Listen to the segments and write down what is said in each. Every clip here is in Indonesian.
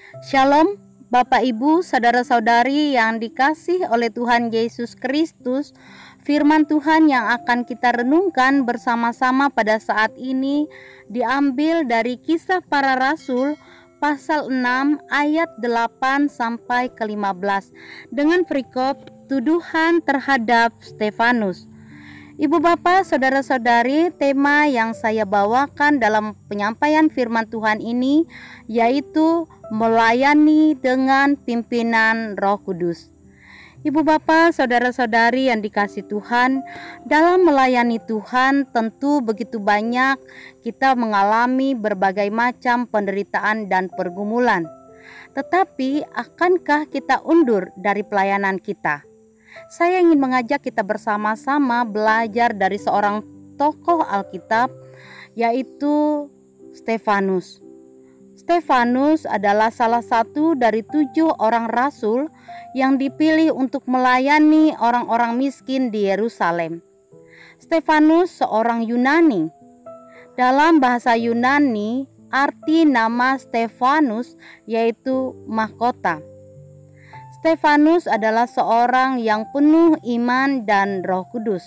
Shalom, Bapak Ibu, saudara-saudari yang dikasih oleh Tuhan Yesus Kristus. Firman Tuhan yang akan kita renungkan bersama-sama pada saat ini diambil dari Kisah Para Rasul pasal 6 ayat 8 sampai ke 15 dengan perikop tuduhan terhadap Stefanus. Ibu bapak, saudara-saudari, tema yang saya bawakan dalam penyampaian firman Tuhan ini yaitu melayani dengan pimpinan Roh Kudus. Ibu bapak, saudara-saudari yang dikasih Tuhan, dalam melayani Tuhan tentu begitu banyak kita mengalami berbagai macam penderitaan dan pergumulan. Tetapi akankah kita undur dari pelayanan kita? Saya ingin mengajak kita bersama-sama belajar dari seorang tokoh Alkitab, yaitu Stefanus. Stefanus adalah salah satu dari 7 orang rasul yang dipilih untuk melayani orang-orang miskin di Yerusalem. Stefanus seorang Yunani. Dalam bahasa Yunani, arti nama Stefanus yaitu mahkota. Stefanus adalah seorang yang penuh iman dan Roh Kudus.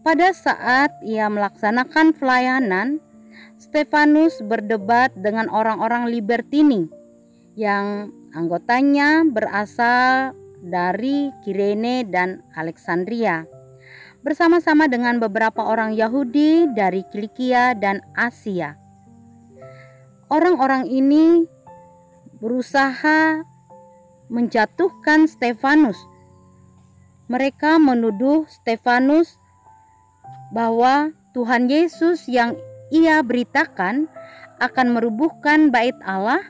Pada saat ia melaksanakan pelayanan, Stefanus berdebat dengan orang-orang Libertini yang anggotanya berasal dari Kirene dan Alexandria, bersama-sama dengan beberapa orang Yahudi dari Kilikia dan Asia. Orang-orang ini berusaha menjatuhkan Stefanus. Mereka menuduh Stefanus bahwa Tuhan Yesus yang ia beritakan akan merubuhkan bait Allah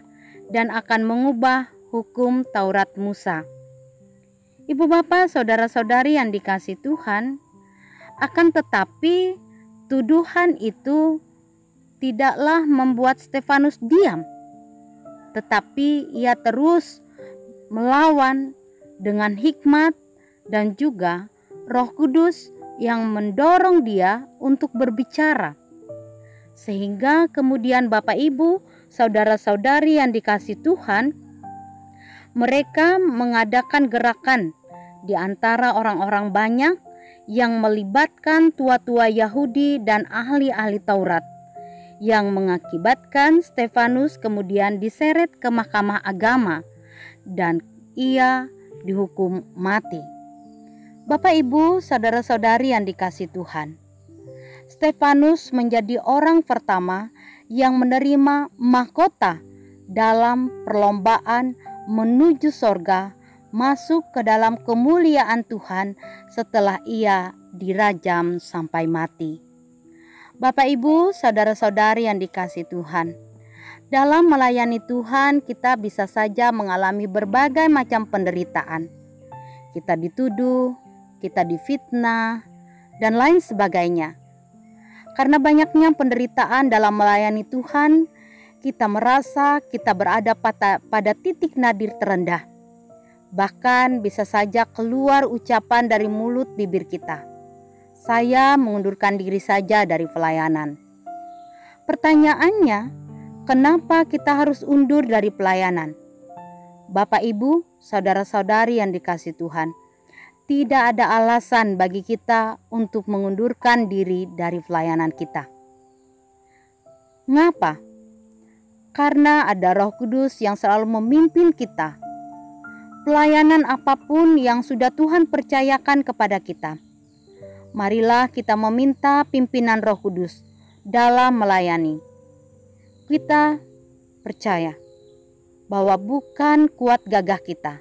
dan akan mengubah hukum Taurat Musa. Ibu bapak, saudara-saudari yang dikasih Tuhan, akan tetapi tuduhan itu tidaklah membuat Stefanus diam, tetapi ia terus melawan dengan hikmat dan juga Roh Kudus yang mendorong dia untuk berbicara. Sehingga kemudian Bapak Ibu, saudara-saudari yang dikasih Tuhan, mereka mengadakan gerakan di antara orang-orang banyak yang melibatkan tua-tua Yahudi dan ahli-ahli Taurat, yang mengakibatkan Stefanus kemudian diseret ke mahkamah agama dan ia dihukum mati. Bapak Ibu, saudara-saudari yang dikasih Tuhan, Stefanus menjadi orang pertama yang menerima mahkota dalam perlombaan menuju sorga, masuk ke dalam kemuliaan Tuhan setelah ia dirajam sampai mati. Bapak Ibu, saudara-saudari yang dikasih Tuhan, dalam melayani Tuhan kita bisa saja mengalami berbagai macam penderitaan. Kita dituduh, kita difitnah, dan lain sebagainya. Karena banyaknya penderitaan dalam melayani Tuhan, kita merasa kita berada pada titik nadir terendah. Bahkan bisa saja keluar ucapan dari mulut bibir kita, "Saya mengundurkan diri saja dari pelayanan." Pertanyaannya, kenapa kita harus undur dari pelayanan? Bapak Ibu, saudara-saudari yang dikasih Tuhan, tidak ada alasan bagi kita untuk mengundurkan diri dari pelayanan kita. Mengapa? Karena ada Roh Kudus yang selalu memimpin kita. Pelayanan apapun yang sudah Tuhan percayakan kepada kita, marilah kita meminta pimpinan Roh Kudus dalam melayani. Kita percaya bahwa bukan kuat gagah kita,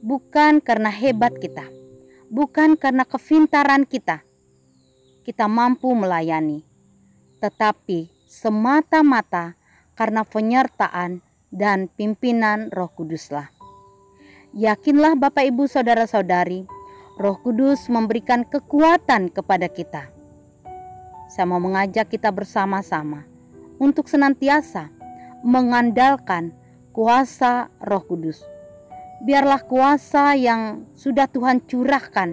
bukan karena hebat kita, bukan karena kefintaran kita mampu melayani, tetapi semata-mata karena penyertaan dan pimpinan Roh Kuduslah. Yakinlah Bapak Ibu saudara-saudari, Roh Kudus memberikan kekuatan kepada kita. Saya mau mengajak kita bersama-sama untuk senantiasa mengandalkan kuasa Roh Kudus. Biarlah kuasa yang sudah Tuhan curahkan,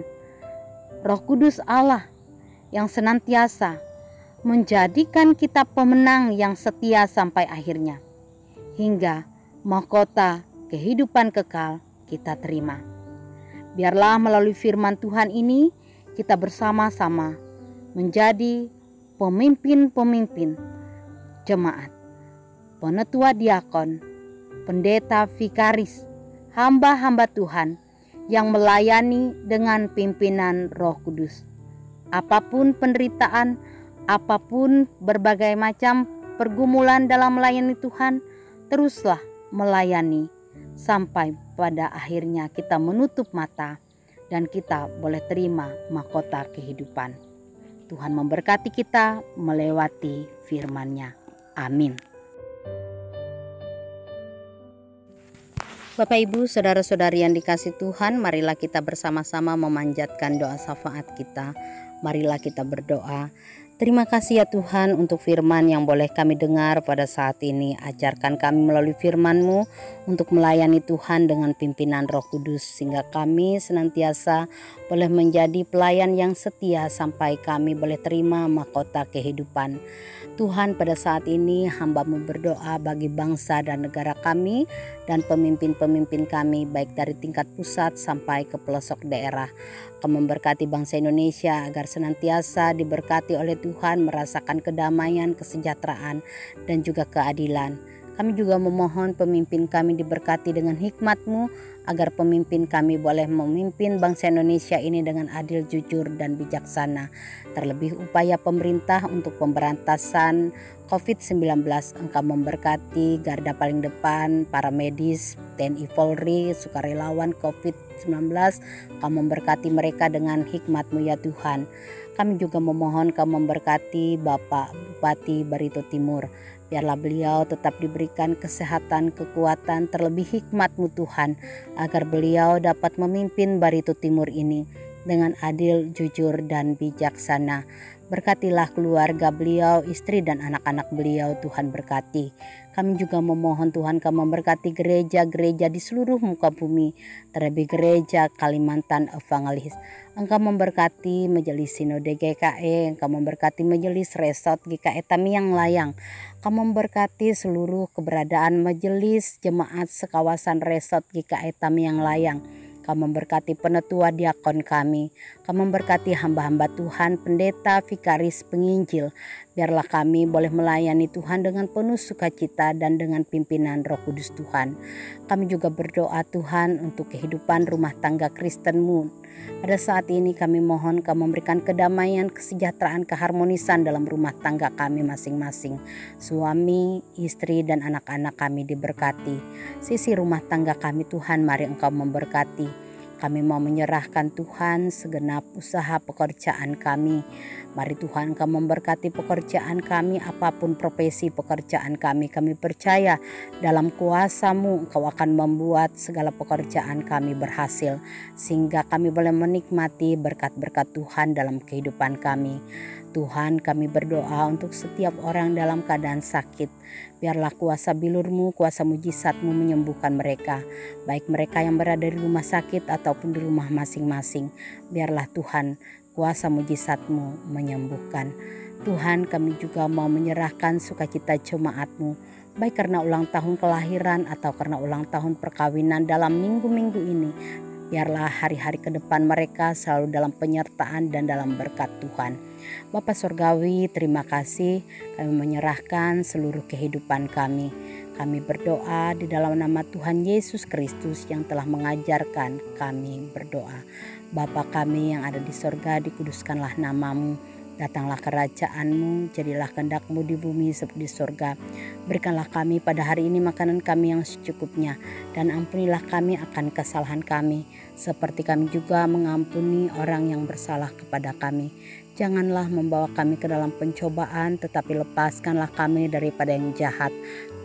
Roh Kudus Allah yang senantiasa menjadikan kita pemenang yang setia sampai akhirnya, hingga mahkota kehidupan kekal kita terima. Biarlah melalui firman Tuhan ini kita bersama-sama menjadi pemimpin-pemimpin jemaat, penetua diakon, pendeta vikaris, hamba-hamba Tuhan yang melayani dengan pimpinan Roh Kudus. Apapun penderitaan, apapun berbagai macam pergumulan dalam melayani Tuhan, teruslah melayani sampai pada akhirnya kita menutup mata dan kita boleh terima mahkota kehidupan. Tuhan memberkati kita melewati firman-Nya. Amin. Bapak Ibu, saudara-saudari yang dikasih Tuhan, marilah kita bersama-sama memanjatkan doa syafaat kita. Marilah kita berdoa. Terima kasih ya Tuhan untuk firman yang boleh kami dengar pada saat ini. Ajarkan kami melalui firman-Mu untuk melayani Tuhan dengan pimpinan Roh Kudus, sehingga kami senantiasa boleh menjadi pelayan yang setia sampai kami boleh terima mahkota kehidupan. Tuhan, pada saat ini hamba-Mu berdoa bagi bangsa dan negara kami dan pemimpin-pemimpin kami, baik dari tingkat pusat sampai ke pelosok daerah. Kau memberkati bangsa Indonesia agar senantiasa diberkati oleh Tuhan, merasakan kedamaian, kesejahteraan, dan juga keadilan. Kami juga memohon pemimpin kami diberkati dengan hikmat-Mu, agar pemimpin kami boleh memimpin bangsa Indonesia ini dengan adil, jujur, dan bijaksana. Terlebih upaya pemerintah untuk pemberantasan COVID-19, Engkau memberkati garda paling depan, para medis, TNI Polri, sukarelawan COVID-19, Engkau memberkati mereka dengan hikmat-Mu ya Tuhan. Kami juga memohon Kau memberkati Bapak Bupati Barito Timur. Biarlah beliau tetap diberikan kesehatan, kekuatan, terlebih hikmat-Mu Tuhan, agar beliau dapat memimpin Barito Timur ini dengan adil, jujur, dan bijaksana. Berkatilah keluarga beliau, istri dan anak-anak beliau, Tuhan berkati. Kami juga memohon Tuhan Kau memberkati gereja-gereja di seluruh muka bumi, terlebih gereja Kalimantan Evangelis. Engkau memberkati Majelis Sinode GKE, Engkau memberkati Majelis Resort GKE Tamiang Layang. Engkau memberkati seluruh keberadaan majelis jemaat sekawasan Resort GKE Tamiang Layang. Kau memberkati penetua diakon kami. Kau memberkati hamba-hamba Tuhan, pendeta, vikaris, penginjil. Biarlah kami boleh melayani Tuhan dengan penuh sukacita dan dengan pimpinan Roh Kudus Tuhan. Kami juga berdoa Tuhan untuk kehidupan rumah tangga Kristen-Mu. Pada saat ini kami mohon Kau memberikan kedamaian, kesejahteraan, keharmonisan dalam rumah tangga kami masing-masing. Suami, istri, dan anak-anak kami diberkati. Sisi rumah tangga kami Tuhan, mari Engkau memberkati. Kami mau menyerahkan Tuhan segenap usaha pekerjaan kami. Mari Tuhan Engkau memberkati pekerjaan kami, apapun profesi pekerjaan kami. Kami percaya dalam kuasa-Mu Engkau akan membuat segala pekerjaan kami berhasil, sehingga kami boleh menikmati berkat-berkat Tuhan dalam kehidupan kami. Tuhan, kami berdoa untuk setiap orang dalam keadaan sakit. Biarlah kuasa bilur-Mu, kuasa mujizat-Mu menyembuhkan mereka, baik mereka yang berada di rumah sakit ataupun di rumah masing-masing. Biarlah Tuhan, kuasa mujizat-Mu menyembuhkan. Tuhan, kami juga mau menyerahkan sukacita jemaat-Mu, baik karena ulang tahun kelahiran atau karena ulang tahun perkawinan dalam minggu-minggu ini. Biarlah hari-hari ke depan mereka selalu dalam penyertaan dan dalam berkat Tuhan. Bapa Surgawi, terima kasih kami menyerahkan seluruh kehidupan kami. Kami berdoa di dalam nama Tuhan Yesus Kristus yang telah mengajarkan kami berdoa. Bapa kami yang ada di sorga, dikuduskanlah nama-Mu. Datanglah kerajaan-Mu, jadilah kehendak-Mu di bumi seperti di sorga. Berikanlah kami pada hari ini makanan kami yang secukupnya, dan ampunilah kami akan kesalahan kami, seperti kami juga mengampuni orang yang bersalah kepada kami. Janganlah membawa kami ke dalam pencobaan, tetapi lepaskanlah kami daripada yang jahat.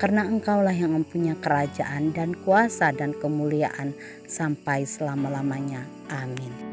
Karena Engkaulah yang mempunyai kerajaan dan kuasa dan kemuliaan sampai selama-lamanya. Amin.